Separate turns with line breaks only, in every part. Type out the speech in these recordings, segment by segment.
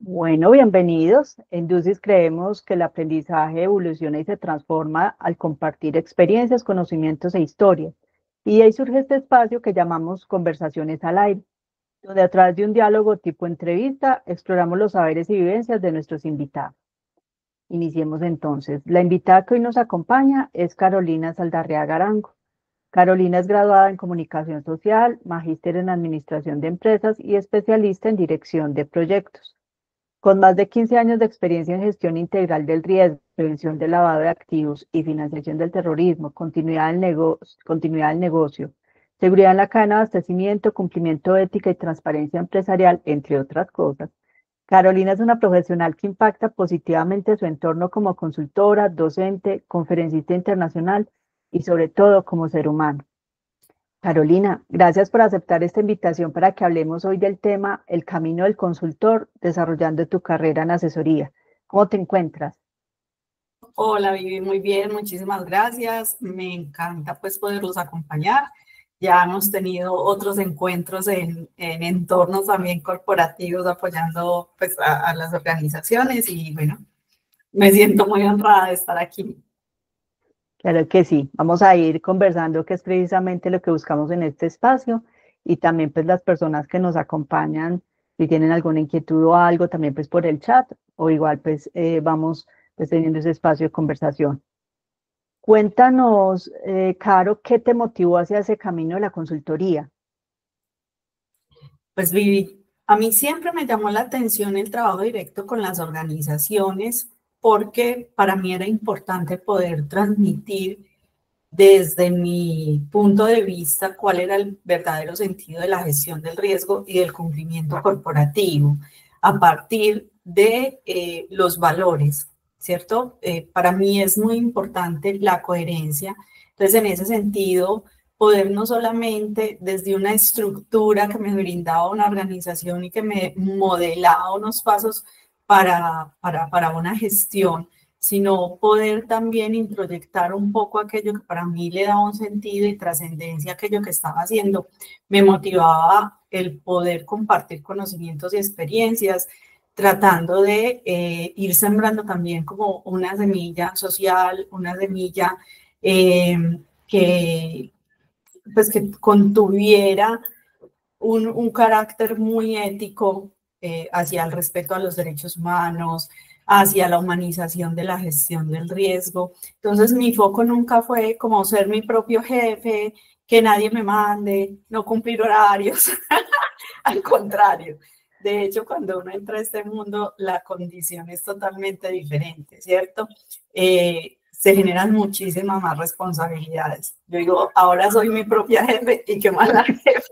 Bueno, bienvenidos. En Dusis creemos que el aprendizaje evoluciona y se transforma al compartir experiencias, conocimientos e historias. Y de ahí surge este espacio que llamamos Conversaciones al Aire, donde a través de un diálogo tipo entrevista exploramos los saberes y vivencias de nuestros invitados. Iniciemos entonces. La invitada que hoy nos acompaña es Carolina Saldarriaga Arango. Carolina es graduada en Comunicación Social, magíster en Administración de Empresas y especialista en Dirección de Proyectos. Con más de 15 años de experiencia en gestión integral del riesgo, prevención del lavado de activos y financiación del terrorismo, continuidad del negocio, seguridad en la cadena de abastecimiento, cumplimiento de ética y transparencia empresarial, entre otras cosas. Carolina es una profesional que impacta positivamente su entorno como consultora, docente, conferencista internacional y sobre todo como ser humano. Carolina, gracias por aceptar esta invitación para que hablemos hoy del tema El camino del consultor, desarrollando tu carrera en asesoría. ¿Cómo te encuentras?
Hola, Vivi, muy bien, muchísimas gracias. Me encanta pues poderlos acompañar. Ya hemos tenido otros encuentros en entornos también corporativos apoyando pues a las organizaciones y bueno, me siento muy honrada de estar aquí.
Claro que sí, vamos a ir conversando, que es precisamente lo que buscamos en este espacio, y también pues las personas que nos acompañan, si tienen alguna inquietud o algo, también pues por el chat, o igual pues vamos pues teniendo ese espacio de conversación. Cuéntanos, Caro, ¿qué te motivó hacia ese camino de la consultoría?
Pues Vivi, a mí siempre me llamó la atención el trabajo directo con las organizaciones porque para mí era importante poder transmitir desde mi punto de vista cuál era el verdadero sentido de la gestión del riesgo y del cumplimiento corporativo a partir de los valores, ¿cierto? Para mí es muy importante la coherencia. Entonces, en ese sentido, poder no solamente desde una estructura que me brindaba una organización y que me modelaba unos pasos para una gestión, sino poder también introyectar un poco aquello que para mí le daba un sentido y trascendencia a aquello que estaba haciendo. Me motivaba el poder compartir conocimientos y experiencias, tratando de ir sembrando también como una semilla social, una semilla que, pues, que contuviera un carácter muy ético hacia el respeto a los derechos humanos, hacia la humanización de la gestión del riesgo. Entonces, mi foco nunca fue como ser mi propio jefe, que nadie me mande, no cumplir horarios. Al contrario. De hecho, cuando uno entra a este mundo, la condición es totalmente diferente, ¿cierto? Se generan muchísimas más responsabilidades. Yo digo, ahora soy mi propia jefe y qué mala jefe.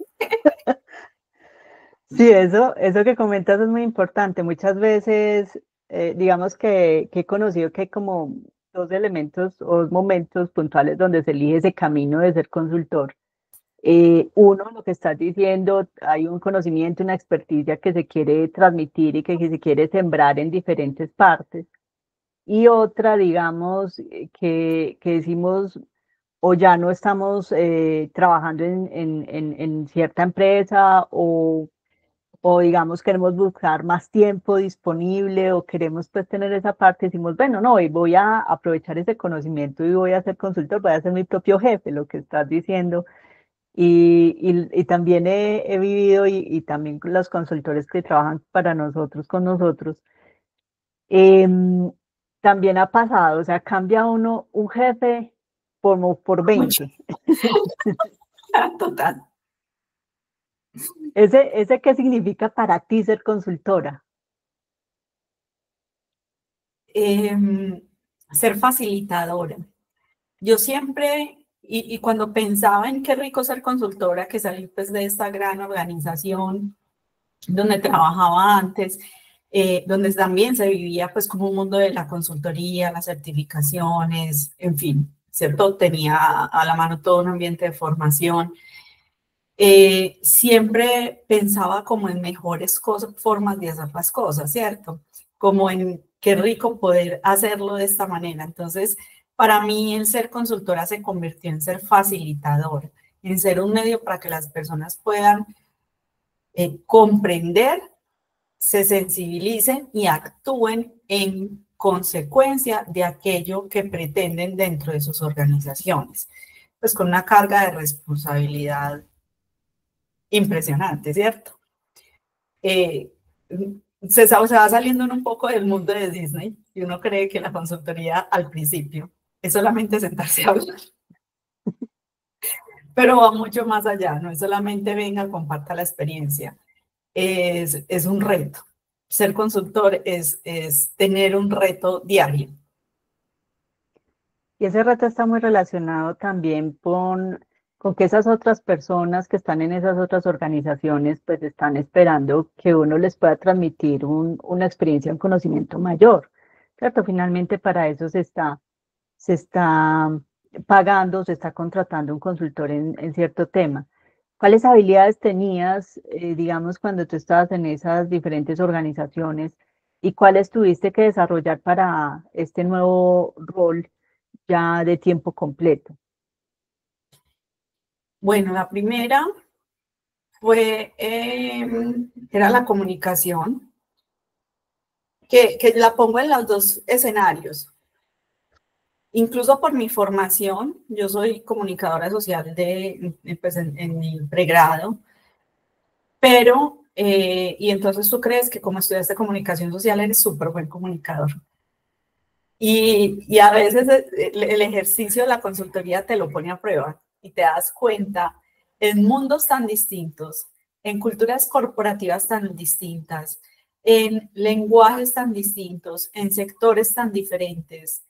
Sí, eso que comentas es muy importante. Muchas veces, digamos que he conocido que hay como dos elementos o dos momentos puntuales donde se elige ese camino de ser consultor. Uno, lo que estás diciendo, hay un conocimiento, una experticia que se quiere transmitir y que se quiere sembrar en diferentes partes. Y otra, digamos, que decimos, o ya no estamos trabajando en cierta empresa o digamos queremos buscar más tiempo disponible o queremos pues tener esa parte, decimos, bueno, no, y voy a aprovechar ese conocimiento y voy a ser consultor, voy a ser mi propio jefe, lo que estás diciendo. Y también he vivido y también con los consultores que trabajan para nosotros, con nosotros, em, también ha pasado, o sea, cambia uno un jefe por
Mucho.
20.
Total.
¿Ese qué significa para ti ser consultora?
Ser facilitadora. Yo siempre, y cuando pensaba en qué rico ser consultora, que salí pues de esta gran organización donde trabajaba antes, donde también se vivía pues como un mundo de la consultoría, las certificaciones, en fin, ¿cierto? Tenía a la mano todo un ambiente de formación. Siempre pensaba como en mejores cosas, formas de hacer las cosas, ¿cierto? Como en qué rico poder hacerlo de esta manera. Entonces, para mí el ser consultora se convirtió en ser facilitador, en ser un medio para que las personas puedan comprender se sensibilicen y actúen en consecuencia de aquello que pretenden dentro de sus organizaciones, pues con una carga de responsabilidad impresionante, ¿cierto? Se va saliendo un poco del mundo de Disney y uno cree que la consultoría al principio es solamente sentarse a hablar, pero va mucho más allá, no es solamente venga, comparta la experiencia, es un reto. Ser consultor es tener un reto diario.
Y ese reto está muy relacionado también con que esas otras personas que están en esas otras organizaciones, pues están esperando que uno les pueda transmitir una experiencia, un conocimiento mayor, ¿cierto? Finalmente para eso se está pagando, se está contratando un consultor en cierto tema. ¿Cuáles habilidades tenías, digamos, cuando tú estabas en esas diferentes organizaciones y cuáles tuviste que desarrollar para este nuevo rol ya de tiempo completo?
Bueno, la primera fue, era la comunicación, que la pongo en los dos escenarios. Incluso por mi formación, yo soy comunicadora social pues en mi pregrado, pero, y entonces tú crees que como estudiaste comunicación social eres súper buen comunicador. Y a veces el ejercicio de la consultoría te lo pone a prueba y te das cuenta en mundos tan distintos, en culturas corporativas tan distintas, en lenguajes tan distintos, en sectores tan diferentes,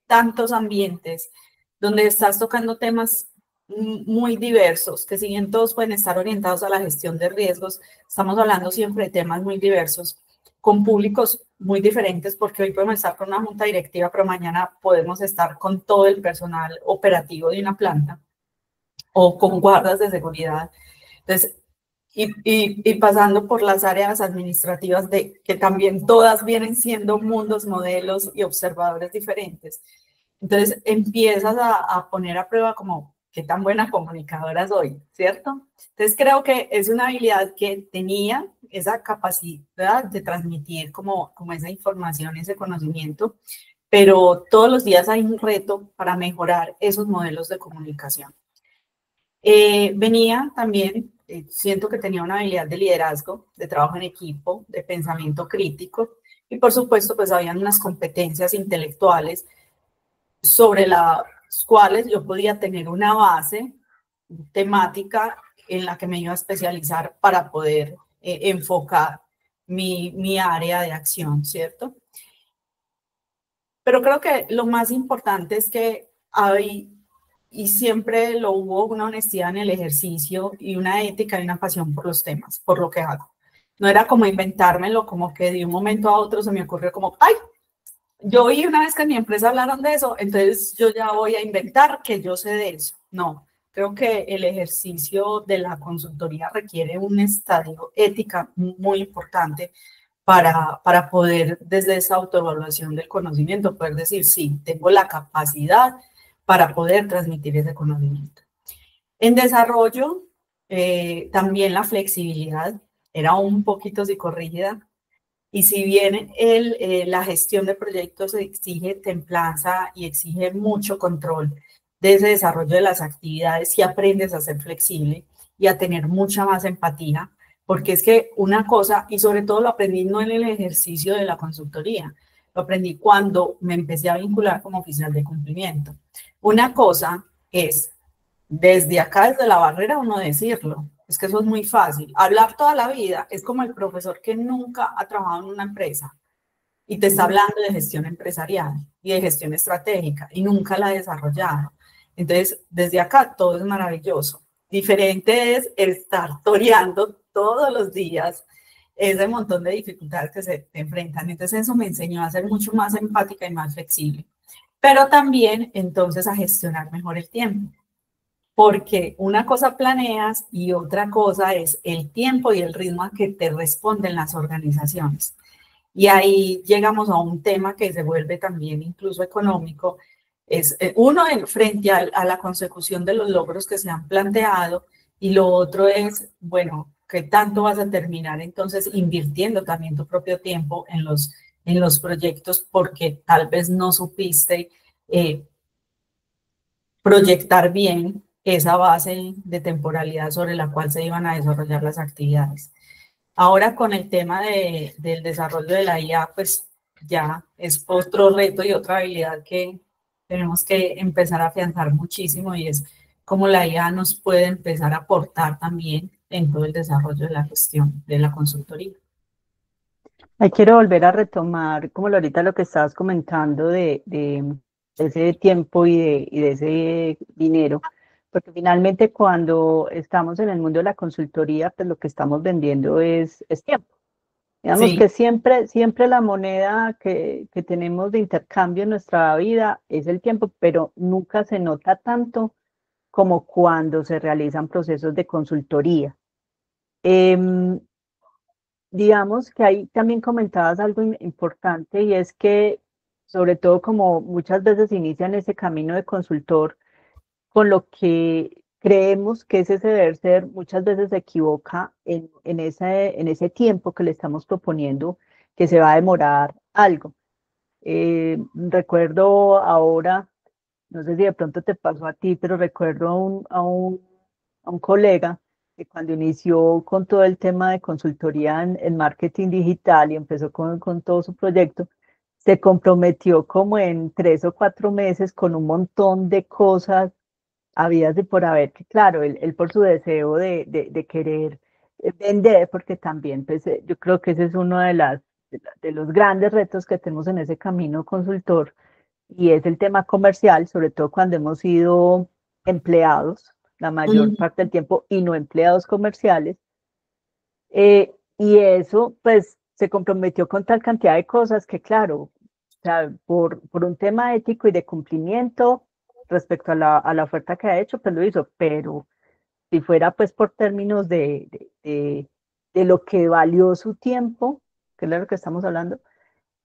tantos ambientes, donde estás tocando temas muy diversos, que si bien todos pueden estar orientados a la gestión de riesgos, estamos hablando siempre de temas muy diversos, con públicos muy diferentes, porque hoy podemos estar con una junta directiva, pero mañana podemos estar con todo el personal operativo de una planta o con guardas de seguridad. Entonces, y pasando por las áreas administrativas, que también todas vienen siendo mundos, modelos y observadores diferentes. Entonces empiezas a poner a prueba como qué tan buena comunicadora soy, ¿cierto? Entonces creo que es una habilidad que tenía, esa capacidad de transmitir como esa información, ese conocimiento, pero todos los días hay un reto para mejorar esos modelos de comunicación. Venía también, siento que tenía una habilidad de liderazgo, de trabajo en equipo, de pensamiento crítico, y por supuesto pues habían unas competencias intelectuales sobre las cuales yo podía tener una base temática en la que me iba a especializar para poder enfocar mi área de acción, ¿cierto? Pero creo que lo más importante es que hay, y siempre lo hubo, una honestidad en el ejercicio y una ética y una pasión por los temas, por lo que hago. No era como inventármelo, como que de un momento a otro se me ocurrió como, ay, yo oí una vez que en mi empresa hablaron de eso, entonces yo ya voy a inventar que yo sé de eso. No, creo que el ejercicio de la consultoría requiere un estadio ética muy importante para poder, desde esa autoevaluación del conocimiento, poder decir, sí, tengo la capacidad para poder transmitir ese conocimiento. En desarrollo, también la flexibilidad era un poquito psicorrígida. Y si bien la gestión de proyectos exige templanza y exige mucho control de ese desarrollo de las actividades, si aprendes a ser flexible y a tener mucha más empatía, porque es que una cosa, y sobre todo lo aprendí no en el ejercicio de la consultoría, lo aprendí cuando me empecé a vincular como oficial de cumplimiento. Una cosa es, desde acá, desde la barrera, uno decirlo, es que eso es muy fácil. Hablar toda la vida es como el profesor que nunca ha trabajado en una empresa y te está hablando de gestión empresarial y de gestión estratégica y nunca la ha desarrollado. Entonces, desde acá todo es maravilloso. Diferente es estar toreando todos los días ese montón de dificultades que se te enfrentan. Entonces, eso me enseñó a ser mucho más empática y más flexible. Pero también, entonces, a gestionar mejor el tiempo. Porque una cosa planeas y otra cosa es el tiempo y el ritmo a que te responden las organizaciones. Y ahí llegamos a un tema que se vuelve también incluso económico. Es uno frente a la consecución de los logros que se han planteado y lo otro es, bueno, qué tanto vas a terminar entonces invirtiendo también tu propio tiempo en los proyectos porque tal vez no supiste proyectar bien esa base de temporalidad sobre la cual se iban a desarrollar las actividades. Ahora con el tema del desarrollo de la IA, pues ya es otro reto y otra habilidad que tenemos que empezar a afianzar muchísimo y es cómo la IA nos puede empezar a aportar también en todo el desarrollo de la gestión de la consultoría.
Ahí quiero volver a retomar, como ahorita lo que estabas comentando de ese tiempo y de ese dinero, porque finalmente cuando estamos en el mundo de la consultoría, pues lo que estamos vendiendo es tiempo. Digamos
Sí,
que siempre la moneda que tenemos de intercambio en nuestra vida es el tiempo, pero nunca se nota tanto como cuando se realizan procesos de consultoría. Em, digamos que ahí también comentabas algo importante y es que, sobre todo como muchas veces inician ese camino de consultor, con lo que creemos que es ese deber ser, muchas veces se equivoca en ese tiempo que le estamos proponiendo que se va a demorar algo. Recuerdo ahora, no sé si de pronto te pasó a ti, pero recuerdo a un colega que cuando inició con todo el tema de consultoría en marketing digital y empezó con todo su proyecto, se comprometió como en 3 o 4 meses con un montón de cosas habidas y por haber, que claro, él por su deseo de querer vender, porque también pues, yo creo que ese es uno de los grandes retos que tenemos en ese camino consultor, y es el tema comercial, sobre todo cuando hemos sido empleados la mayor parte del tiempo y no empleados comerciales, y eso pues se comprometió con tal cantidad de cosas que claro, o sea, por un tema ético y de cumplimiento respecto a la oferta que ha hecho, pues lo hizo, pero si fuera pues por términos de lo que valió su tiempo, que es de lo que estamos hablando,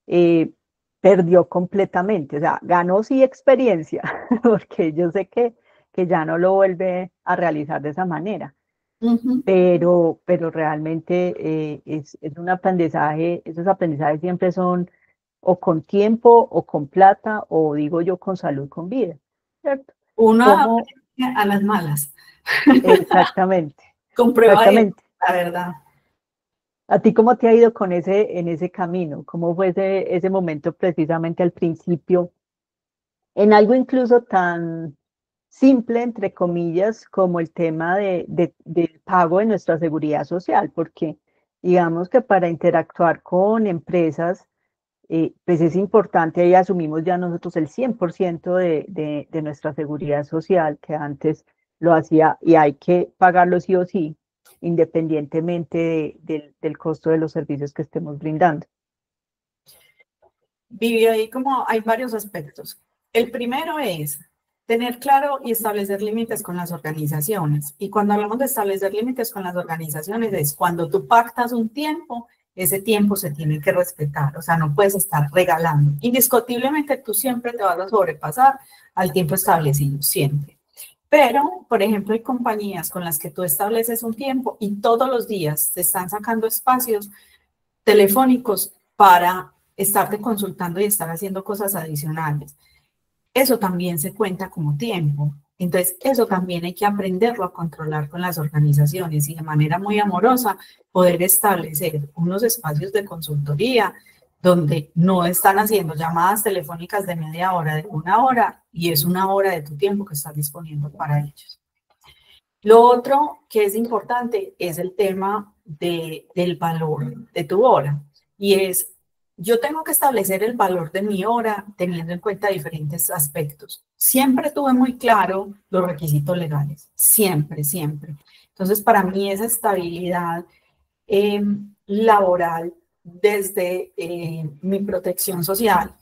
eh, perdió completamente, o sea, ganó sí experiencia, porque yo sé que ya no lo vuelve a realizar de esa manera, pero realmente es un aprendizaje, esos aprendizajes siempre son o con tiempo o con plata o digo yo con salud, con vida, ¿cierto?
uno
¿Cómo?
aprende a las malas,
Exactamente,
con prueba de
exactamente.
la verdad.
¿A ti cómo te ha ido con en ese camino? ¿Cómo fue ese momento precisamente al principio? En algo incluso tan simple, entre comillas, como el tema del pago de nuestra seguridad social, porque digamos que para interactuar con empresas, pues es importante, ahí asumimos ya nosotros el 100% de nuestra seguridad social, que antes lo hacía y hay que pagarlo sí o sí, independientemente del costo de los servicios que estemos brindando.
Viví ahí como hay varios aspectos. El primero es tener claro y establecer límites con las organizaciones. Y cuando hablamos de establecer límites con las organizaciones es cuando tú pactas un tiempo, ese tiempo se tiene que respetar. O sea, no puedes estar regalando. Indiscutiblemente tú siempre te vas a sobrepasar al tiempo establecido, siempre. Pero, por ejemplo, hay compañías con las que tú estableces un tiempo y todos los días te están sacando espacios telefónicos para estarte consultando y estar haciendo cosas adicionales. Eso también se cuenta como tiempo. Entonces, eso también hay que aprenderlo a controlar con las organizaciones y de manera muy amorosa poder establecer unos espacios de consultoría donde no están haciendo llamadas telefónicas de media hora, de 1 hora, y es 1 hora de tu tiempo que estás disponiendo para ellos. Lo otro que es importante es el tema del valor de tu hora. Y es, yo tengo que establecer el valor de mi hora teniendo en cuenta diferentes aspectos. Siempre tuve muy claro los requisitos legales, siempre, siempre. Entonces, para mí esa estabilidad laboral desde mi protección social,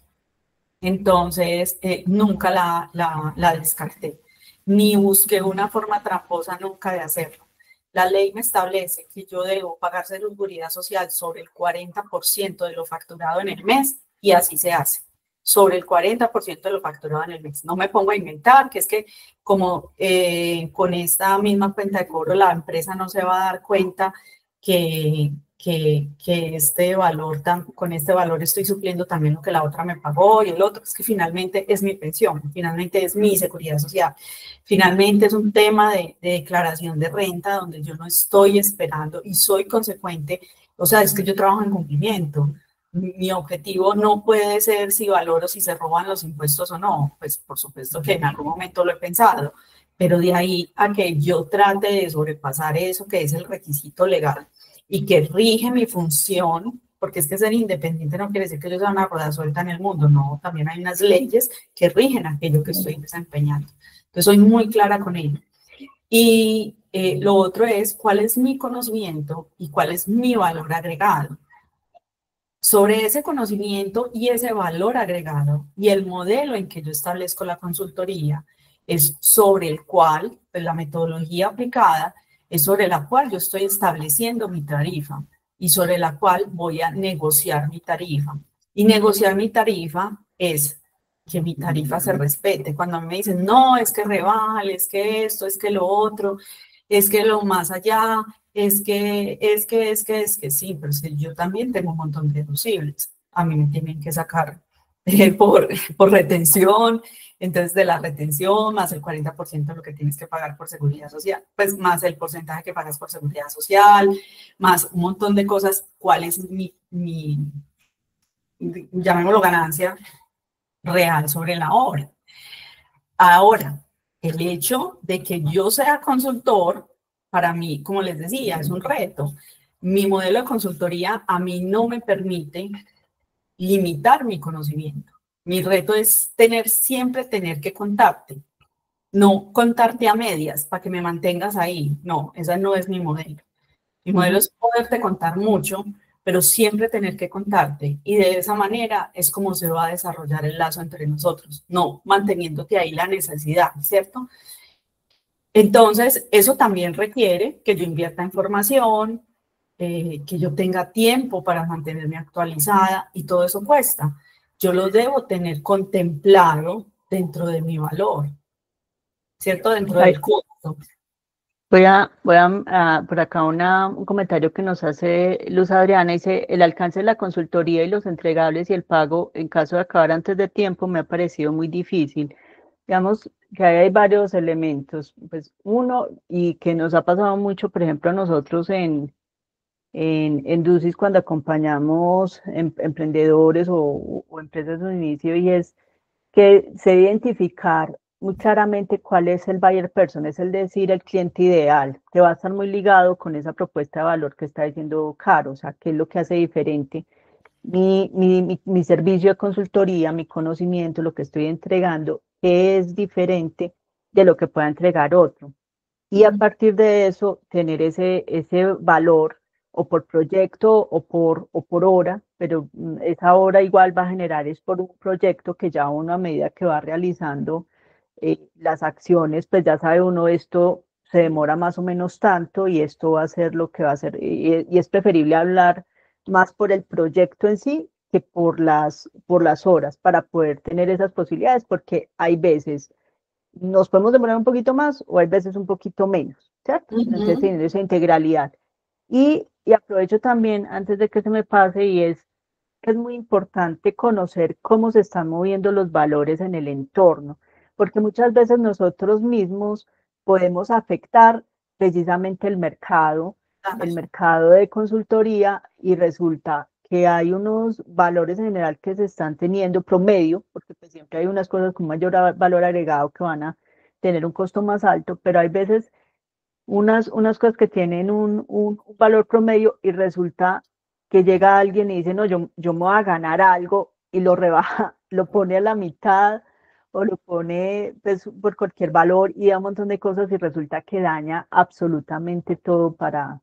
entonces nunca la descarté, ni busqué una forma tramposa nunca de hacerlo. La ley me establece que yo debo pagar seguridad social sobre el 40% de lo facturado en el mes y así se hace. sobre el 40% de lo facturado en el mes. No me pongo a inventar, que es que como con esta misma cuenta de cobro la empresa no se va a dar cuenta que este valor, con este valor estoy supliendo también lo que la otra me pagó y el otro, es que finalmente es mi pensión, finalmente es mi seguridad social, finalmente es un tema de declaración de renta donde yo no estoy esperando y soy consecuente, o sea, es que yo trabajo en cumplimiento. Mi objetivo no puede ser si valoro si se roban los impuestos o no, pues por supuesto que en algún momento lo he pensado, pero de ahí a que yo trate de sobrepasar eso que es el requisito legal y que rige mi función, porque es que ser independiente no quiere decir que yo sea una rueda suelta en el mundo, no, también hay unas leyes que rigen aquello que estoy desempeñando. Entonces soy muy clara con ello. Y lo otro es cuál es mi conocimiento y cuál es mi valor agregado. Sobre ese conocimiento y ese valor agregado y el modelo en que yo establezco la consultoría es sobre el cual, pues la metodología aplicada es sobre la cual yo estoy estableciendo mi tarifa y sobre la cual voy a negociar mi tarifa. Y negociar mi tarifa es que mi tarifa se respete. Cuando me dicen, no, es que rebale, es que esto, es que lo otro, es que lo más allá, es que sí, pero es que yo también tengo un montón de deducibles. A mí me tienen que sacar por retención, entonces de la retención más el 40% de lo que tienes que pagar por seguridad social, pues más el porcentaje que pagas por seguridad social, más un montón de cosas, cuál es mi llamémoslo ganancia real sobre la obra. Ahora, el hecho de que yo sea consultor, para mí, como les decía, es un reto. Mi modelo de consultoría a mí no me permite limitar mi conocimiento. Mi reto es siempre tener que contarte, no contarte a medias para que me mantengas ahí. No, esa no es mi modelo. Mi modelo es poderte contar mucho, pero siempre tener que contarte. Y de esa manera es como se va a desarrollar el lazo entre nosotros, no manteniéndote ahí la necesidad, ¿cierto? Entonces, eso también requiere que yo invierta en formación, que yo tenga tiempo para mantenerme actualizada y todo eso cuesta. Yo lo debo tener contemplado dentro de mi valor, ¿cierto? Dentro del costo.
Por acá un comentario que nos hace Luz Adriana, dice, el alcance de la consultoría y los entregables y el pago en caso de acabar antes de tiempo me ha parecido muy difícil. Digamos que hay varios elementos, pues uno, y que nos ha pasado mucho, por ejemplo, a nosotros en DUSIS cuando acompañamos emprendedores o empresas de inicio, y es que se identificar muy claramente cuál es el buyer person, es decir, el cliente ideal, que va a estar muy ligado con esa propuesta de valor que está diciendo Caro, o sea, qué es lo que hace diferente mi servicio de consultoría, mi conocimiento, lo que estoy entregando, qué es diferente de lo que pueda entregar otro. Y a partir de eso, tener ese valor o por proyecto o por hora, pero esa hora igual va a generar es por un proyecto que ya uno a medida que va realizando las acciones, pues ya sabe uno esto se demora más o menos tanto y esto va a ser lo que va a ser. Y es preferible hablar más por el proyecto en sí que por las horas para poder tener esas posibilidades, porque hay veces nos podemos demorar un poquito más o hay veces un poquito menos, ¿cierto? Entonces, tener esa integralidad. Y aprovecho también, antes de que se me pase, y es que es muy importante conocer cómo se están moviendo los valores en el entorno, porque muchas veces nosotros mismos podemos afectar precisamente el mercado de consultoría, y resulta que hay unos valores en general que se están teniendo promedio, porque pues siempre hay unas cosas con mayor valor agregado que van a tener un costo más alto, pero hay veces unas cosas que tienen un valor promedio y resulta que llega alguien y dice, no, yo me voy a ganar algo y lo rebaja, lo pone a la mitad o lo pone pues, por cualquier valor y da un montón de cosas y resulta que daña absolutamente todo para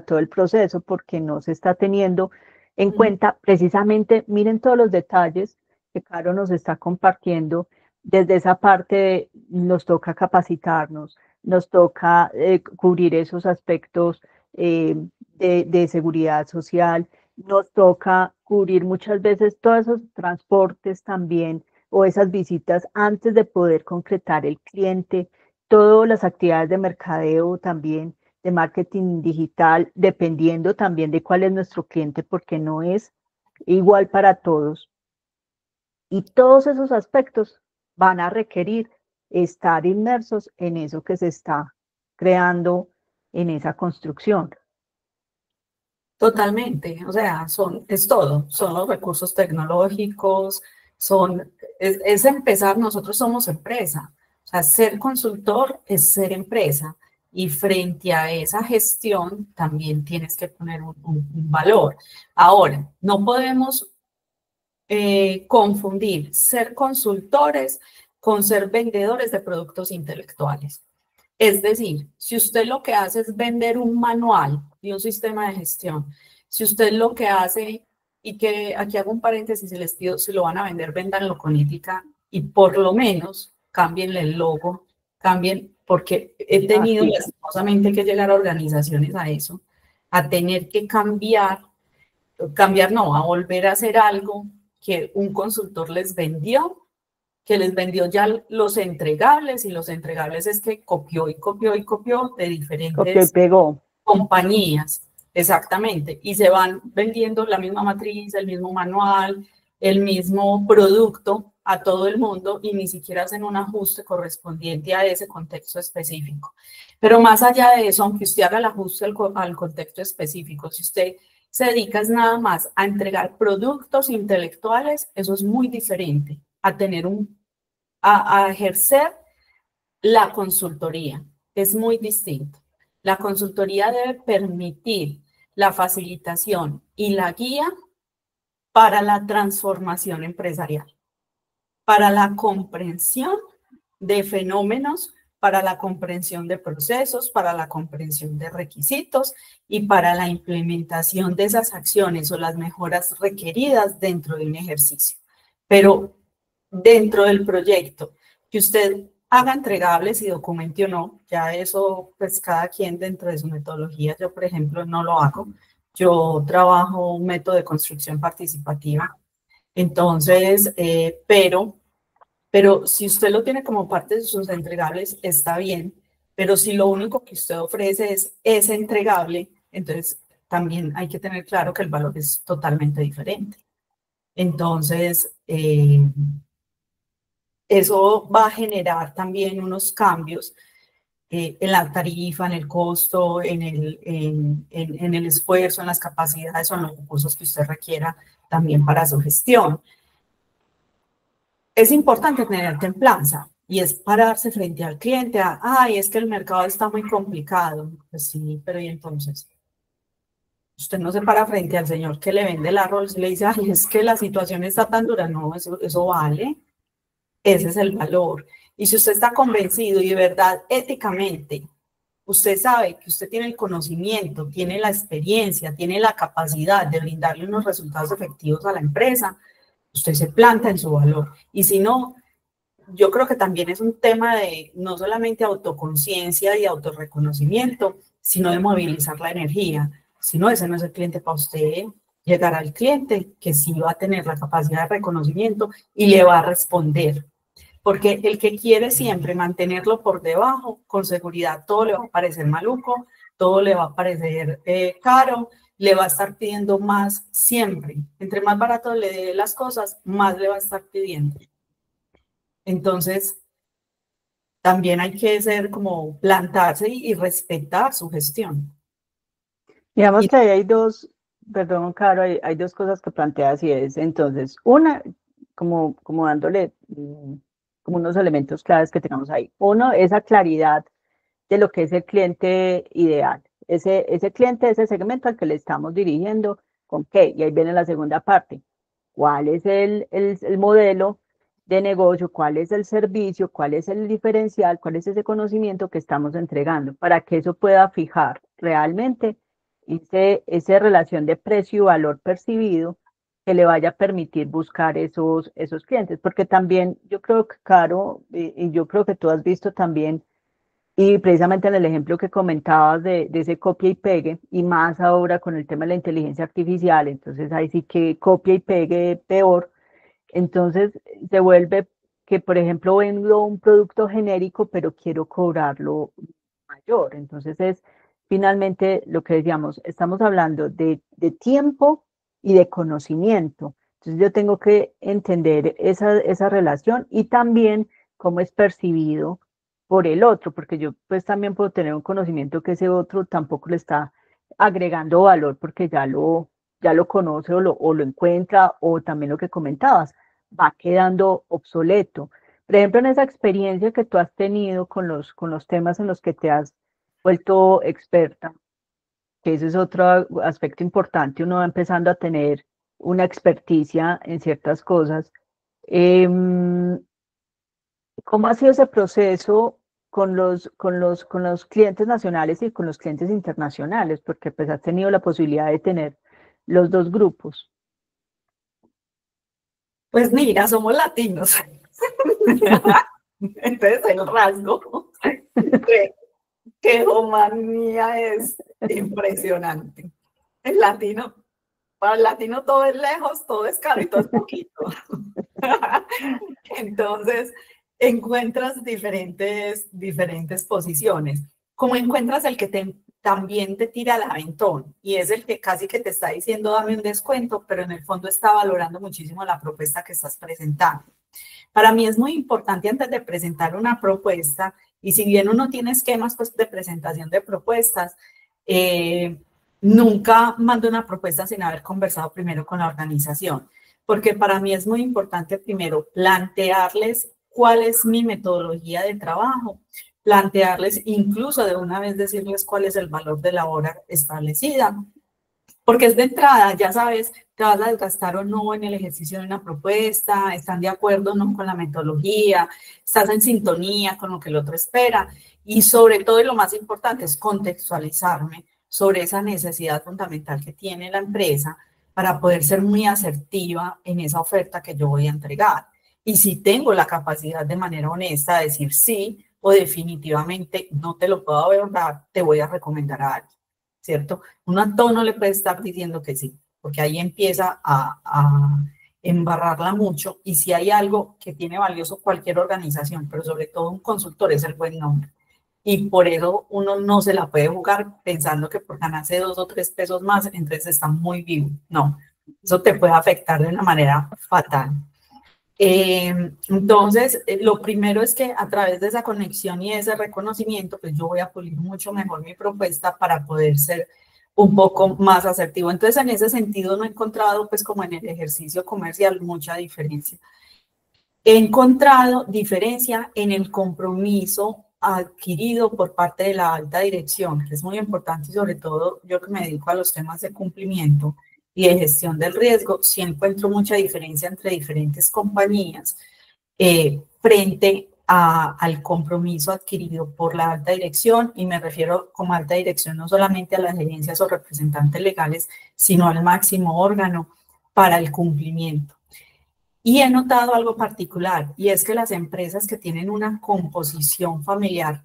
todo el proceso porque no se está teniendo en cuenta precisamente, miren todos los detalles que Caro nos está compartiendo, desde esa parte nos toca capacitarnos, nos toca cubrir esos aspectos de seguridad social, nos toca cubrir muchas veces todos esos transportes también o esas visitas antes de poder concretar el cliente, todas las actividades de mercadeo también, de marketing digital, dependiendo también de cuál es nuestro cliente, porque no es igual para todos. Y todos esos aspectos van a requerir estar inmersos en eso que se está creando en esa construcción.
Totalmente, o sea, es todo, son los recursos tecnológicos, es empezar, nosotros somos empresa, o sea, ser consultor es ser empresa y frente a esa gestión también tienes que poner un valor. Ahora, no podemos confundir ser consultores con ser vendedores de productos intelectuales. Es decir, si usted lo que hace es vender un manual y un sistema de gestión, si usted lo que hace, y que aquí hago un paréntesis y les pido, si lo van a vender, véndanlo con ética y por lo menos cámbienle el logo, cambien, porque he tenido lastimosamente que llegar a organizaciones a eso, a tener que cambiar no, a volver a hacer algo que un consultor les vendió, que les vendió ya los entregables, y los entregables es que copió y copió y copió de
Copió y
diferentes
pegó.
compañías, exactamente, y se van vendiendo la misma matriz, el mismo manual, el mismo producto a todo el mundo y ni siquiera hacen un ajuste correspondiente a ese contexto específico. Pero más allá de eso, aunque usted haga el ajuste al contexto específico, si usted se dedica nada más a entregar productos intelectuales, eso es muy diferente a tener a ejercer la consultoría. Es muy distinto. La consultoría debe permitir la facilitación y la guía para la transformación empresarial, para la comprensión de fenómenos, para la comprensión de procesos, para la comprensión de requisitos y para la implementación de esas acciones o las mejoras requeridas dentro de un ejercicio. Pero dentro del proyecto, que usted haga entregables y documente o no, ya eso pues cada quien dentro de su metodología. Yo, por ejemplo, no lo hago. Yo trabajo un método de construcción participativa. Entonces, pero si usted lo tiene como parte de sus entregables, está bien. Pero si lo único que usted ofrece es ese entregable, entonces también hay que tener claro que el valor es totalmente diferente. Entonces, eso va a generar también unos cambios en la tarifa, en el costo, en el esfuerzo, en las capacidades o en los recursos que usted requiera también para su gestión. Es importante tener templanza y es pararse frente al cliente ay, es que el mercado está muy complicado. Pues sí, pero ¿y entonces? Usted no se para frente al señor que le vende el arroz y le dice, ay, es que la situación está tan dura. No, eso vale. Ese es el valor. Y si usted está convencido y de verdad, éticamente, usted sabe que usted tiene el conocimiento, tiene la experiencia, tiene la capacidad de brindarle unos resultados efectivos a la empresa, usted se planta en su valor. Y si no, yo creo que también es un tema de no solamente autoconciencia y autorreconocimiento, sino de movilizar la energía. Si no, ese no es el cliente para usted. Llegar al cliente que sí va a tener la capacidad de reconocimiento y le va a responder. Porque el que quiere siempre mantenerlo por debajo, con seguridad todo le va a parecer maluco, todo le va a parecer caro, le va a estar pidiendo más siempre. Entre más barato le dé las cosas, más le va a estar pidiendo. Entonces, también hay que ser como plantarse y respetar su gestión.
Digamos
Y
que ahí hay dos, perdón, Caro, hay dos cosas que planteas y es, entonces, una, como dándole como unos elementos claves que tengamos ahí. Uno, esa claridad de lo que es el cliente ideal. Ese cliente, ese segmento al que le estamos dirigiendo, ¿con qué? Y ahí viene la segunda parte. ¿Cuál es el modelo de negocio? ¿Cuál es el servicio? ¿Cuál es el diferencial? ¿Cuál es ese conocimiento que estamos entregando? Para que eso pueda fijar realmente esa relación de precio y valor percibido que le vaya a permitir buscar esos clientes. Porque también yo creo que, Caro, y yo creo que tú has visto también Y precisamente en el ejemplo que comentabas de ese copia y pegue, y más ahora con el tema de la inteligencia artificial, entonces ahí sí que copia y pegue peor, entonces se vuelve que, por ejemplo, vendo un producto genérico, pero quiero cobrarlo mayor. Entonces es finalmente lo que decíamos, estamos hablando de tiempo y de conocimiento. Entonces yo tengo que entender esa relación y también cómo es percibido por el otro, porque yo pues también puedo tener un conocimiento que ese otro tampoco le está agregando valor porque ya lo conoce o lo encuentra, o también lo que comentabas, va quedando obsoleto. Por ejemplo, en esa experiencia que tú has tenido con los temas en los que te has vuelto experta, que ese es otro aspecto importante, uno va empezando a tener una experticia en ciertas cosas. Eh, ¿Cómo ha sido ese proceso con los clientes nacionales y con los clientes internacionales? Porque pues has tenido la posibilidad de tener los dos grupos.
Pues mira, somos latinos. Entonces el rasgo de quejomanía es impresionante. El latino, para el latino todo es lejos, todo es caro y todo es poquito. Entonces encuentras diferentes posiciones. Como encuentras el que también te tira el aventón y es el que casi que te está diciendo dame un descuento, pero en el fondo está valorando muchísimo la propuesta que estás presentando. Para mí es muy importante antes de presentar una propuesta, y si bien uno tiene esquemas pues, de presentación de propuestas, nunca mando una propuesta sin haber conversado primero con la organización, porque para mí es muy importante primero plantearles cuál es mi metodología de trabajo, plantearles incluso de una vez decirles cuál es el valor de la hora establecida, porque es de entrada, ya sabes, te vas a desgastar o no en el ejercicio de una propuesta, están de acuerdo o no con la metodología, estás en sintonía con lo que el otro espera y sobre todo y lo más importante es contextualizarme sobre esa necesidad fundamental que tiene la empresa para poder ser muy asertiva en esa oferta que yo voy a entregar. Y si tengo la capacidad de manera honesta de decir sí o definitivamente no te lo puedo abordar, te voy a recomendar a alguien. ¿Cierto? Uno a todo no le puede estar diciendo que sí, porque ahí empieza a embarrarla mucho y si hay algo que tiene valioso cualquier organización, pero sobre todo un consultor es el buen nombre. Y por eso uno no se la puede jugar pensando que por ganarse 2 o 3 pesos más, entonces está muy vivo. No, eso te puede afectar de una manera fatal. Entonces, lo primero es que a través de esa conexión y ese reconocimiento, pues yo voy a pulir mucho mejor mi propuesta para poder ser un poco más asertivo. Entonces, en ese sentido, no he encontrado, pues como en el ejercicio comercial, mucha diferencia. He encontrado diferencia en el compromiso adquirido por parte de la alta dirección, que es muy importante, y sobre todo yo que me dedico a los temas de cumplimiento y de gestión del riesgo, sí encuentro mucha diferencia entre diferentes compañías frente al compromiso adquirido por la alta dirección, y me refiero como alta dirección no solamente a las gerencias o representantes legales, sino al máximo órgano para el cumplimiento. Y he notado algo particular, y es que las empresas que tienen una composición familiar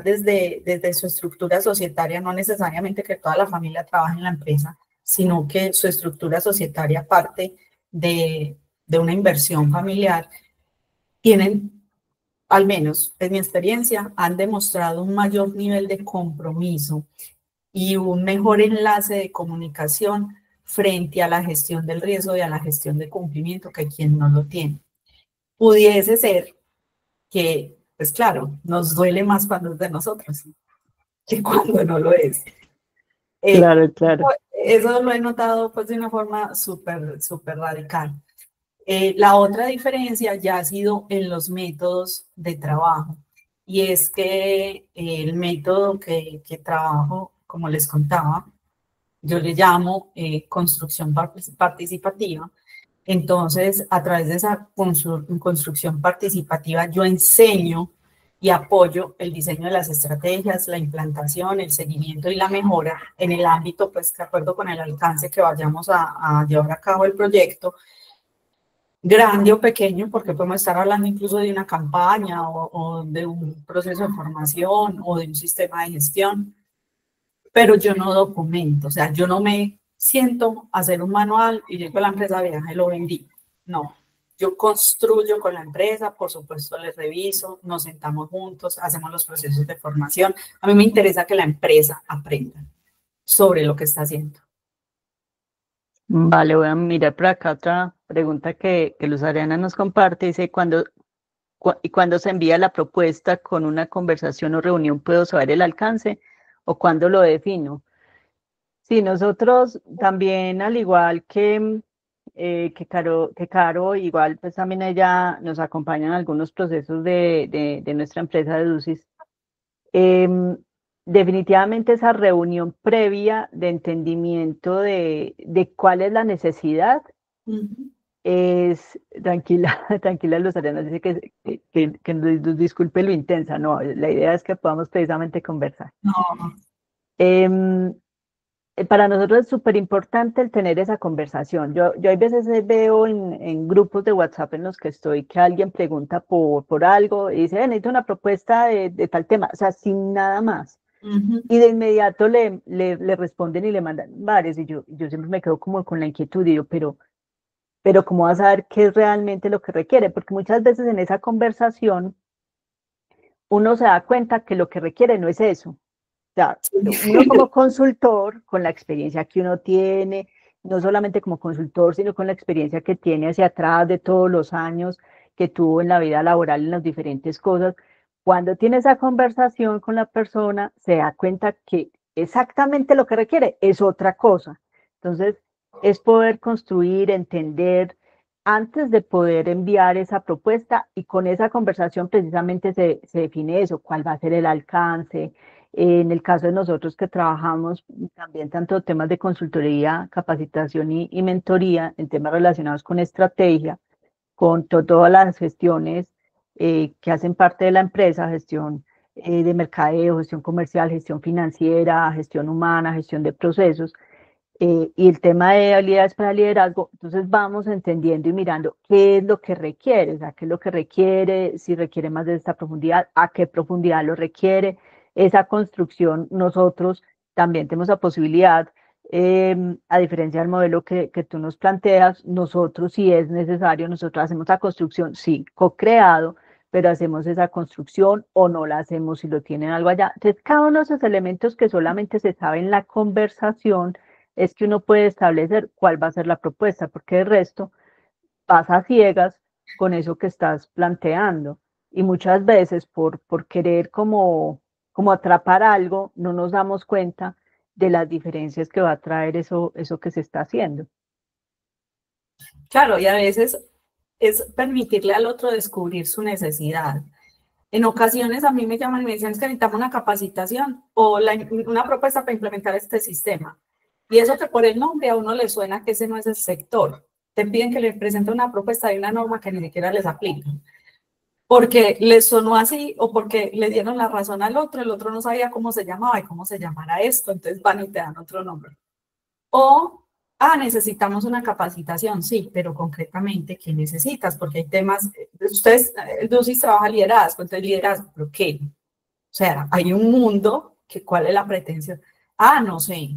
desde su estructura societaria, no necesariamente que toda la familia trabaje en la empresa, sino que su estructura societaria parte de una inversión familiar, tienen, al menos en mi experiencia, han demostrado un mayor nivel de compromiso y un mejor enlace de comunicación frente a la gestión del riesgo y a la gestión de cumplimiento que quien no lo tiene. Pudiese ser que, pues claro, nos duele más cuando es de nosotros que cuando no lo es.
Claro, claro.
Eso lo he notado pues de una forma súper radical. La otra diferencia ya ha sido en los métodos de trabajo, y es que el método que trabajo, como les contaba, yo le llamo construcción participativa. Entonces, a través de esa construcción participativa, yo enseño y apoyo el diseño de las estrategias, la implantación, el seguimiento y la mejora en el ámbito, pues, de acuerdo con el alcance que vayamos a llevar a cabo el proyecto, grande o pequeño, porque podemos estar hablando incluso de una campaña o de un proceso de formación o de un sistema de gestión, pero yo no documento, o sea, yo no me siento a hacer un manual y llego a la empresa vieja y lo vendí. No, yo construyo con la empresa, por supuesto les reviso, nos sentamos juntos, hacemos los procesos de formación. A mí me interesa que la empresa aprenda sobre lo que está haciendo.
Vale, voy a mirar por acá otra pregunta que Luz Ariana nos comparte. Dice, ¿cuándo se envía la propuesta con una conversación o reunión puedo saber el alcance o cuándo lo defino? Sí, nosotros también, al igual que Caro, igual pues también ella nos acompaña en algunos procesos de nuestra empresa de DUCIS. Definitivamente esa reunión previa de entendimiento de cuál es la necesidad es, tranquila, tranquila Luz Ariana, dice que nos disculpe lo intensa, no, la idea es que podamos precisamente conversar.
No.
Para nosotros es súper importante el tener esa conversación. Yo hay veces veo en grupos de WhatsApp en los que estoy que alguien pregunta por algo y dice, necesito una propuesta de tal tema, o sea, sin nada más. Y de inmediato le responden y le mandan varios, y yo siempre me quedo como con la inquietud, y digo, pero ¿cómo vas a saber qué es realmente lo que requiere? Porque muchas veces en esa conversación uno se da cuenta que lo que requiere no es eso. O sea, uno como consultor, con la experiencia que uno tiene, no solamente como consultor, sino con la experiencia que tiene hacia atrás de todos los años que tuvo en la vida laboral en las diferentes cosas, cuando tiene esa conversación con la persona, se da cuenta que exactamente lo que requiere es otra cosa. Entonces, es poder construir, entender, antes de poder enviar esa propuesta, y con esa conversación precisamente se define eso, cuál va a ser el alcance. En el caso de nosotros que trabajamos también tanto temas de consultoría, capacitación y mentoría en temas relacionados con estrategia, con todas las gestiones que hacen parte de la empresa, gestión de mercadeo, gestión comercial, gestión financiera, gestión humana, gestión de procesos, y el tema de habilidades para liderazgo. Entonces vamos entendiendo y mirando qué es lo que requiere, o sea, qué es lo que requiere, si requiere más de esta profundidad, a qué profundidad lo requiere. Esa construcción nosotros también tenemos la posibilidad, a diferencia del modelo que tú nos planteas, nosotros si es necesario, nosotros hacemos la construcción, sí, co-creado, pero hacemos esa construcción o no la hacemos si lo tienen algo allá. Entonces, cada uno de esos elementos que solamente se sabe en la conversación es que uno puede establecer cuál va a ser la propuesta, porque el resto pasa a ciegas con eso que estás planteando. Y muchas veces por querer como atrapar algo, no nos damos cuenta de las diferencias que va a traer eso que se está haciendo.
Claro, y a veces es permitirle al otro descubrir su necesidad. En ocasiones a mí me llaman y me dicen, es que necesitamos una capacitación o una propuesta para implementar este sistema. Y eso que por el nombre a uno le suena que ese no es el sector. Te piden que le presente una propuesta de una norma que ni siquiera les aplica. Porque les sonó así o porque le dieron la razón al otro, el otro no sabía cómo se llamaba y cómo se llamara esto, entonces van y te dan otro nombre. O, necesitamos una capacitación, sí, pero concretamente, ¿qué necesitas? Porque hay temas, ustedes, el DUCIS trabaja liderazgo, entonces liderazgo, ¿pero qué? O sea, hay un mundo, que ¿cuál es la pretensión? No sé.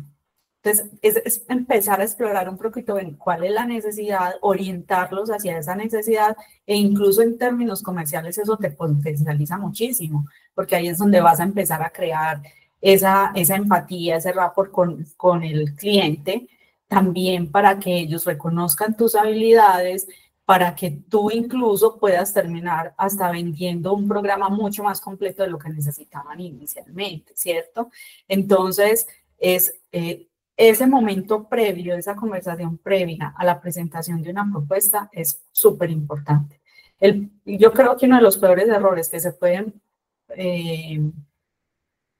Entonces, es empezar a explorar un poquito en cuál es la necesidad, orientarlos hacia esa necesidad, e incluso en términos comerciales eso te potencializa muchísimo, porque ahí es donde vas a empezar a crear esa empatía, ese rapport con el cliente, también para que ellos reconozcan tus habilidades, para que tú incluso puedas terminar hasta vendiendo un programa mucho más completo de lo que necesitaban inicialmente, ¿cierto? Entonces, ese momento previo, esa conversación previa a la presentación de una propuesta es súper importante. Yo creo que uno de los peores errores que se pueden,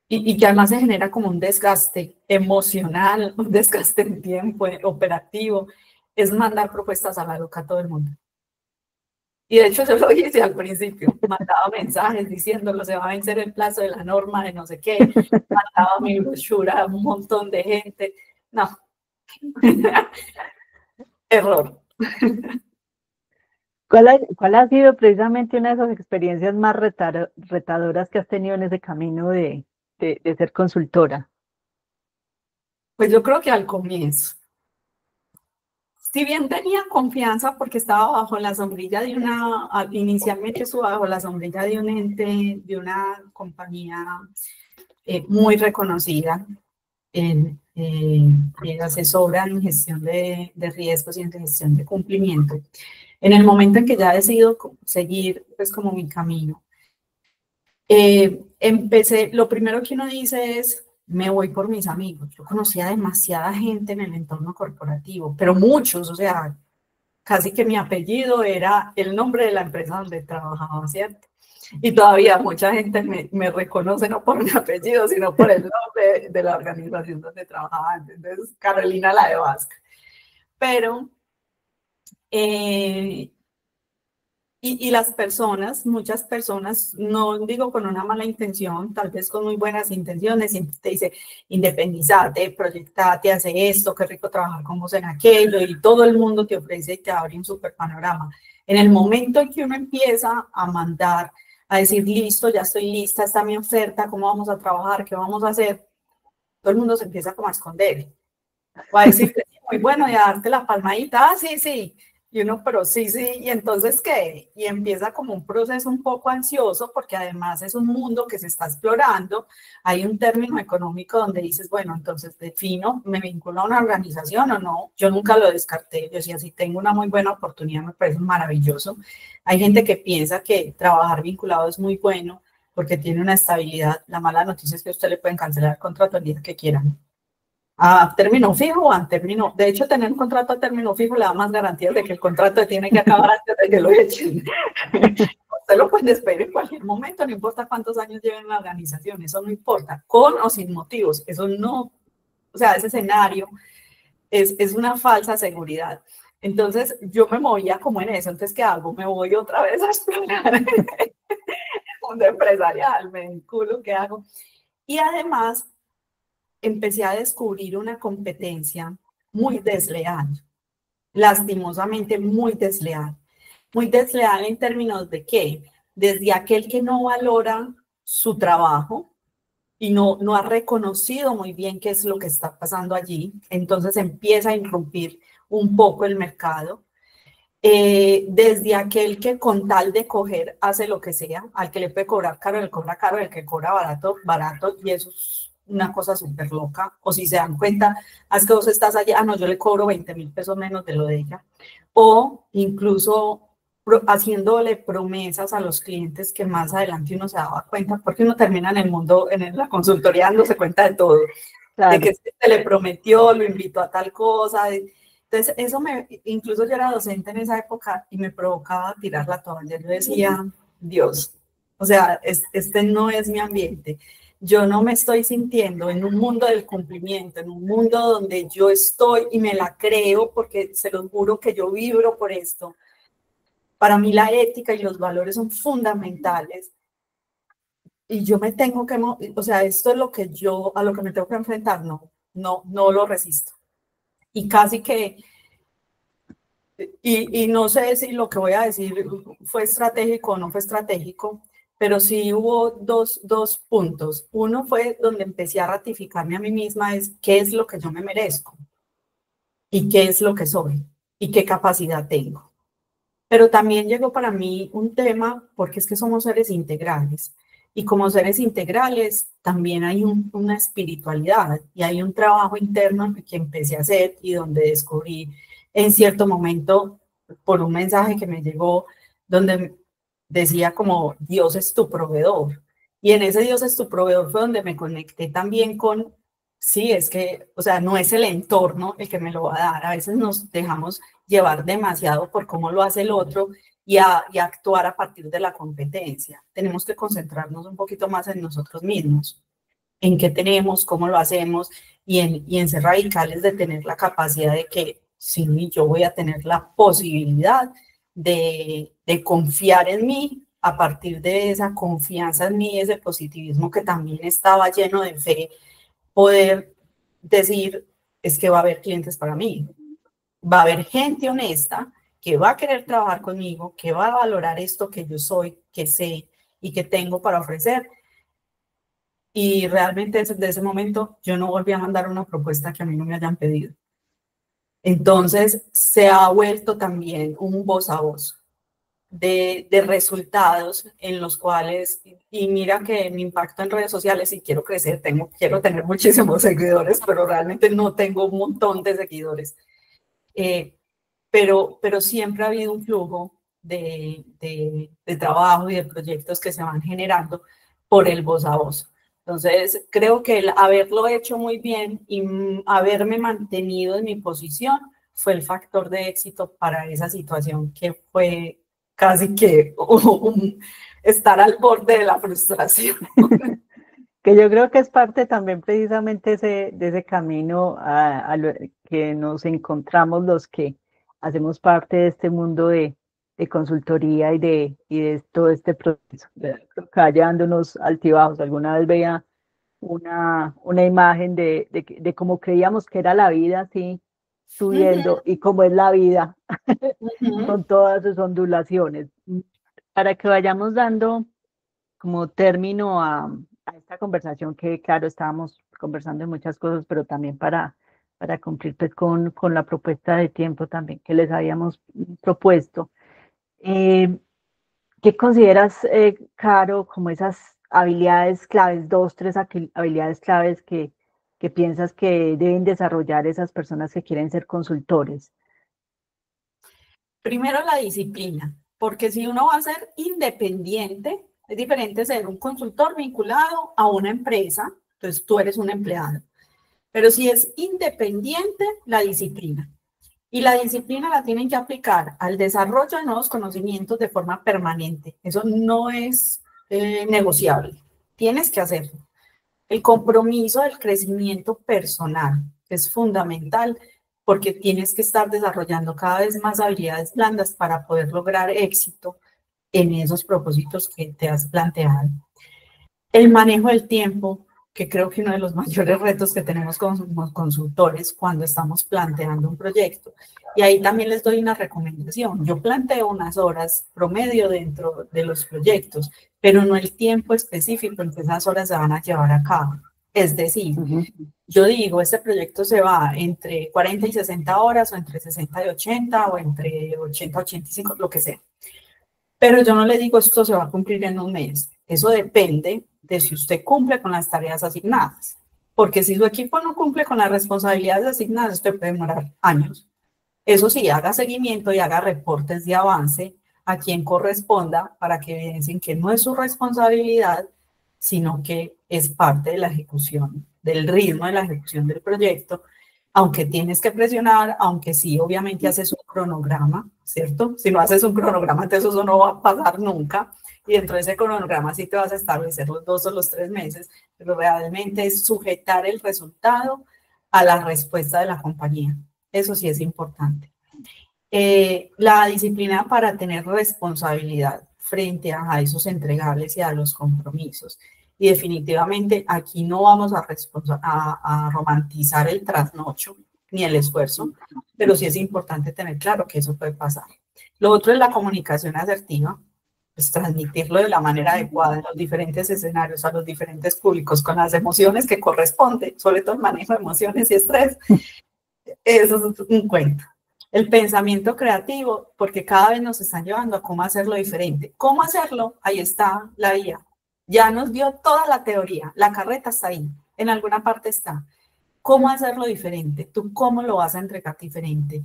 y que además se genera como un desgaste emocional, un desgaste en tiempo operativo, es mandar propuestas a la loca a todo el mundo. Y de hecho yo lo hice al principio, mandaba mensajes diciéndolo, se va a vencer el plazo de la norma de no sé qué, mandaba mi brochura a un montón de gente. No. Error.
¿Cuál ha sido precisamente una de esas experiencias más retadoras que has tenido en ese camino de ser consultora?
Pues yo creo que al comienzo, si bien tenía confianza porque estaba bajo la sombrilla de inicialmente estuve bajo la sombrilla de un ente, de una compañía muy reconocida, asesora en gestión de riesgos y en gestión de cumplimiento. En el momento en que ya decido seguir pues como mi camino, empecé, lo primero que uno dice es, me voy por mis amigos. Yo conocía demasiada gente en el entorno corporativo, pero muchos, o sea, casi que mi apellido era el nombre de la empresa donde trabajaba, ¿cierto? Y todavía mucha gente me reconoce no por mi apellido, sino por el nombre de la organización donde trabajaba. Entonces, Carolina la de Vasca. Pero, y las personas, muchas personas, no digo con una mala intención, tal vez con muy buenas intenciones, siempre te dice, independízate, proyectate, hace esto, qué rico trabajar con vos en aquello, y todo el mundo te ofrece y te abre un súper panorama. En el momento en que uno empieza a mandar, a decir, listo, ya estoy lista, está mi oferta, ¿cómo vamos a trabajar? ¿Qué vamos a hacer? Todo el mundo se empieza como a esconder. Va a decir que sí, muy bueno, y a darte la palmadita, ah, sí, sí. Y uno, pero sí, sí, y entonces, ¿qué? Y empieza como un proceso un poco ansioso, porque además es un mundo que se está explorando. Hay un término económico donde dices, bueno, entonces defino, ¿me vinculo a una organización o no? Yo nunca lo descarté. Yo decía, si tengo una muy buena oportunidad, me parece maravilloso. Hay gente que piensa que trabajar vinculado es muy bueno porque tiene una estabilidad. La mala noticia es que usted le pueden cancelar el contrato el día que quieran. A término fijo o a término. De hecho, tener un contrato a término fijo le da más garantías de que el contrato tiene que acabar antes de que lo echen. Usted lo puede despedir en cualquier momento, no importa cuántos años lleven en la organización, eso no importa, con o sin motivos. Eso no, o sea, ese escenario es una falsa seguridad. Entonces, yo me movía como en eso. Entonces, ¿qué hago? Me voy otra vez a explorar el mundo empresarial, me vinculo, ¿qué hago? Y además, empecé a descubrir una competencia muy desleal, lastimosamente muy desleal. Muy desleal en términos de qué, desde aquel que no valora su trabajo y no ha reconocido muy bien qué es lo que está pasando allí, entonces empieza a irrumpir un poco el mercado. Desde aquel que con tal de coger hace lo que sea, al que le puede cobrar caro, le cobra caro, el que cobra barato, barato, y eso es una cosa súper loca. O si se dan cuenta, es que vos estás allá, no, yo le cobro 20.000 pesos menos de lo de ella. O incluso haciéndole promesas a los clientes que más adelante uno se daba cuenta, porque uno termina en el mundo, en la consultoría dándose cuenta de todo, claro, de que se le prometió, lo invitó a tal cosa. Entonces, eso incluso yo era docente en esa época y me provocaba tirar la toalla. Yo decía, Dios, o sea, este no es mi ambiente. Yo no me estoy sintiendo en un mundo del cumplimiento, en un mundo donde yo estoy y me la creo, porque se los juro que yo vibro por esto. Para mí la ética y los valores son fundamentales. Y yo me tengo que, o sea, esto es lo que a lo que me tengo que enfrentar, no lo resisto. Y casi que, y no sé si lo que voy a decir fue estratégico o no fue estratégico, pero sí hubo dos puntos. Uno fue donde empecé a ratificarme a mí misma, es qué es lo que yo me merezco y qué es lo que soy y qué capacidad tengo. Pero también llegó para mí un tema, porque es que somos seres integrales. Y como seres integrales, también hay una espiritualidad y hay un trabajo interno que empecé a hacer y donde descubrí en cierto momento, por un mensaje que me llegó, donde decía como Dios es tu proveedor. Y en ese Dios es tu proveedor fue donde me conecté también con, sí, es que, o sea, no es el entorno el que me lo va a dar. A veces nos dejamos llevar demasiado por cómo lo hace el otro y actuar a partir de la competencia. Tenemos que concentrarnos un poquito más en nosotros mismos, en qué tenemos, cómo lo hacemos y en ser radicales de tener la capacidad de que sí, yo voy a tener la posibilidad de confiar en mí a partir de esa confianza en mí, ese positivismo que también estaba lleno de fe, poder decir, es que va a haber clientes para mí, va a haber gente honesta que va a querer trabajar conmigo, que va a valorar esto que yo soy, que sé y que tengo para ofrecer. Y realmente desde ese momento yo no volví a mandar una propuesta que a mí no me hayan pedido. Entonces se ha vuelto también un voz a voz de resultados en los cuales, y mira que mi impacto en redes sociales, si quiero crecer, quiero tener muchísimos seguidores, pero realmente no tengo un montón de seguidores. Pero siempre ha habido un flujo de trabajo y de proyectos que se van generando por el voz a voz. Entonces, creo que el haberlo hecho muy bien y haberme mantenido en mi posición fue el factor de éxito para esa situación que fue casi que estar al borde de la frustración.
Que yo creo que es parte también precisamente de ese camino que nos encontramos los que hacemos parte de este mundo de consultoría y de todo este proceso. Creo que vaya dando unos altibajos. Alguna vez veía una imagen de cómo creíamos que era la vida, así subiendo, y cómo es la vida, con todas sus ondulaciones. Para que vayamos dando como término a esta conversación que, claro, estábamos conversando de muchas cosas, pero también para cumplir pues, con la propuesta de tiempo también que les habíamos propuesto. ¿Qué consideras, Caro, como esas habilidades claves, dos, tres habilidades claves que piensas que deben desarrollar esas personas que quieren ser consultores?
Primero, la disciplina, porque si uno va a ser independiente, es diferente ser un consultor vinculado a una empresa, entonces tú eres un empleado. Pero si es independiente, la disciplina. Y la disciplina la tienen que aplicar al desarrollo de nuevos conocimientos de forma permanente. Eso no es negociable. Tienes que hacerlo. El compromiso del crecimiento personal es fundamental porque tienes que estar desarrollando cada vez más habilidades blandas para poder lograr éxito en esos propósitos que te has planteado. El manejo del tiempo, que creo que uno de los mayores retos que tenemos como consultores cuando estamos planteando un proyecto. Y ahí también les doy una recomendación. Yo planteo unas horas promedio dentro de los proyectos, pero no el tiempo específico en que esas horas se van a llevar a cabo. Es decir, yo digo, este proyecto se va entre 40 y 60 horas, o entre 60 y 80, o entre 80 y 85, lo que sea. Pero yo no le digo esto se va a cumplir en un mes. Eso depende de si usted cumple con las tareas asignadas. Porque si su equipo no cumple con las responsabilidades asignadas, usted puede demorar años. Eso sí, haga seguimiento y haga reportes de avance a quien corresponda para que evidencien que no es su responsabilidad, sino que es parte de la ejecución, del ritmo de la ejecución del proyecto, aunque tienes que presionar, aunque sí, obviamente haces un cronograma, ¿cierto? Si no haces un cronograma, entonces eso no va a pasar nunca, y dentro de ese cronograma sí te vas a establecer los 2 o los 3 meses, pero realmente es sujetar el resultado a la respuesta de la compañía. Eso sí es importante. La disciplina para tener responsabilidad frente a esos entregables y a los compromisos. Y definitivamente aquí no vamos a romantizar el trasnocho ni el esfuerzo, pero sí es importante tener claro que eso puede pasar. Lo otro es la comunicación asertiva, pues transmitirlo de la manera adecuada en los diferentes escenarios, a los diferentes públicos, con las emociones que corresponden, sobre todo el manejo de emociones y estrés. Eso es un cuento. El pensamiento creativo, porque cada vez nos están llevando a cómo hacerlo diferente. ¿Cómo hacerlo? Ahí está la guía. Ya nos dio toda la teoría, la carreta está ahí, en alguna parte está. ¿Cómo hacerlo diferente? ¿Tú cómo lo vas a entregar diferente?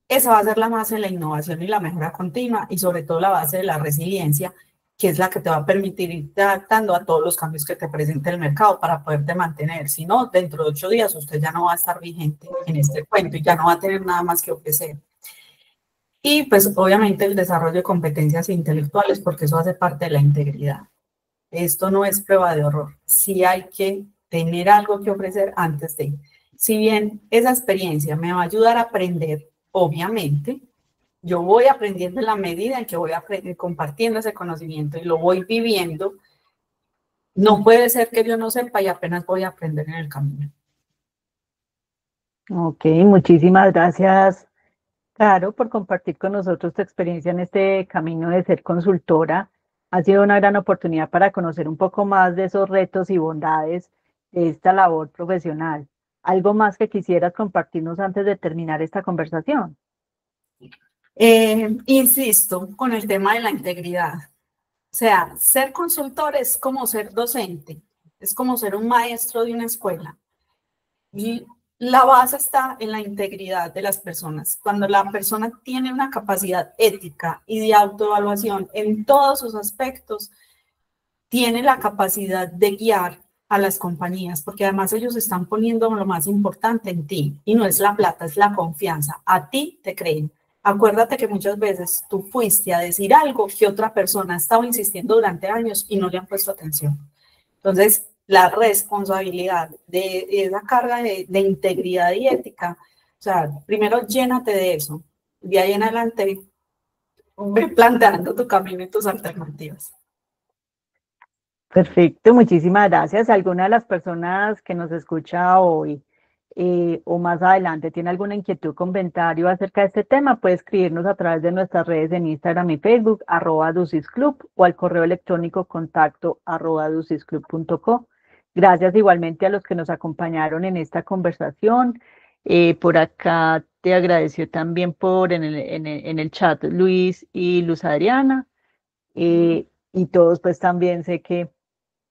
Esa va a ser la base de la innovación y la mejora continua y sobre todo la base de la resiliencia, que es la que te va a permitir ir adaptando a todos los cambios que te presente el mercado para poderte mantener. Si no, dentro de 8 días usted ya no va a estar vigente en este cuento y ya no va a tener nada más que ofrecer. Y pues obviamente el desarrollo de competencias intelectuales, porque eso hace parte de la integridad. Esto no es prueba de horror. Sí hay que tener algo que ofrecer antes de. Si bien esa experiencia me va a ayudar a aprender, obviamente, yo voy aprendiendo en la medida en que voy compartiendo ese conocimiento y lo voy viviendo. No puede ser que yo no sepa y apenas voy a aprender en el camino.
Ok, muchísimas gracias, Claro, por compartir con nosotros tu experiencia en este camino de ser consultora. Ha sido una gran oportunidad para conocer un poco más de esos retos y bondades de esta labor profesional. ¿Algo más que quisieras compartirnos antes de terminar esta conversación?
Insisto con el tema de la integridad. O sea, ser consultor es como ser docente, es como ser un maestro de una escuela. Y la base está en la integridad de las personas. Cuando la persona tiene una capacidad ética y de autoevaluación en todos sus aspectos, tiene la capacidad de guiar a las compañías, porque además ellos están poniendo lo más importante en ti, y no es la plata, es la confianza. A ti te creen. Acuérdate que muchas veces tú fuiste a decir algo que otra persona ha estado insistiendo durante años y no le han puesto atención. Entonces, la responsabilidad de esa carga de integridad y ética, o sea, primero llénate de eso. De ahí en adelante, ve planteando tu camino y tus alternativas.
Perfecto, muchísimas gracias. ¿Alguna de las personas que nos escucha hoy o más adelante tiene alguna inquietud, comentario acerca de este tema? Puede escribirnos a través de nuestras redes en Instagram y Facebook, @dusisclub, o al correo electrónico contacto @dusisclub.co. Gracias igualmente a los que nos acompañaron en esta conversación. Por acá te agradeció también en el chat Luis y Luz Adriana. Y todos pues también sé que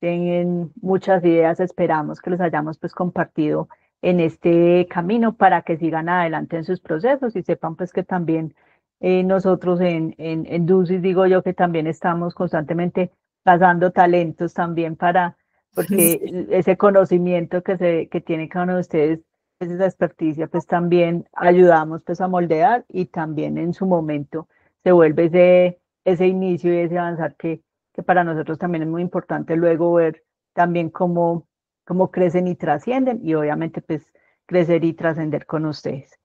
tienen muchas ideas, esperamos que los hayamos pues compartido en este camino para que sigan adelante en sus procesos y sepan pues que también nosotros en DUSIS digo yo que también estamos constantemente pasando talentos también porque ese conocimiento que tiene cada uno de ustedes, pues, esa experticia, pues también ayudamos pues a moldear y también en su momento se vuelve ese inicio y ese avanzar que para nosotros también es muy importante luego ver también cómo crecen y trascienden y obviamente pues crecer y trascender con ustedes.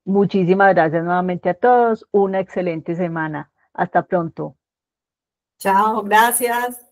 Muchísimas gracias nuevamente a todos. Una excelente semana. Hasta pronto.
Chao, gracias.